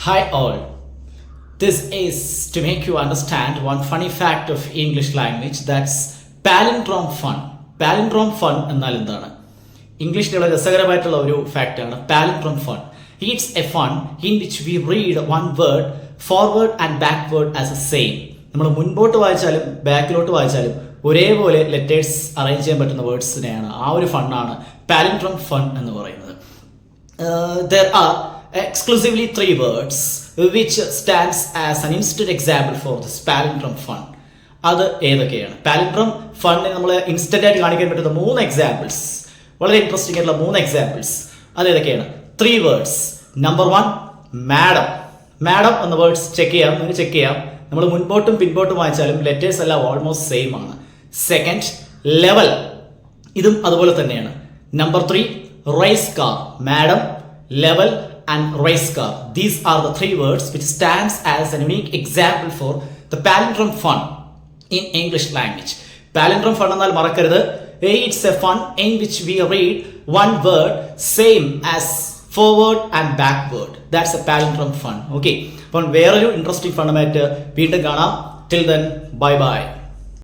Hi all. This is to make you understand one funny fact of English language, that's palindrome fun. Palindrome fun എന്നാൽ എന്താണ്? ഇംഗ്ലീഷിലുള്ള രസകരമായിട്ടുള്ള ഒരു ഫാക്റ്റാണ് palindrome fun. It's a fun in which we read one word forward and backward as a same. നമ്മൾ മുൻപോട്ട് വായിച്ചാലും ബാക്കിലോട്ട് വായിച്ചാലും ഒരേപോലെ ലെറ്റേഴ്സ് അറേഞ്ച് ചെയ്യാൻ പറ്റുന്ന വേർഡ്സിനെയാണ് ആ ഒരു ഫണ്ണാണ് പാലിൻഡ്രോം ഫൺ എന്ന് പറയുന്നത്. There are exclusively three words which stands as an instant example for this palindrome fun. അത് ഏതൊക്കെയാണ്? പാലിൻഡ്രോം ഫണ്ണിന് നമ്മൾ ഇൻസ്റ്റന്റ് ആയിട്ട് കാണിക്കാൻ പറ്റുന്ന മൂന്ന് എക്സാമ്പിൾസ്, വളരെ ഇൻട്രസ്റ്റിംഗ് ആയിട്ടുള്ള മൂന്ന് എക്സാമ്പിൾസ്. അത് ഏതൊക്കെയാണ്? Three words. Number 1 madam. Madam എന്ന വേർഡ്സ് ചെക്ക് ചെയ്യാം. നമ്മൾ മുൻപോട്ടും പിൻപോട്ടും വായിച്ചാലും ലെറ്റേഴ്സ് എല്ലാം ഓൾമോസ്റ്റ് സെയിം ആണ്. സെക്കൻഡ് ലെവൽ, ഇതും അതുപോലെ തന്നെയാണ്. Number 3 raise car. Madam, level and race car. These are the three words which stands as an unique example for the palindrome fun in English language. Palindrome fun എന്നാൽ മറക്കരുത്, it's a fun in which we read one word same as forward and backward. That's a palindrome fun. Okay, അപ്പോൾ വേറൊരു interesting ഫണ്ണുമായിട്ട് വീണ്ടും കാണാം. Till then, bye bye.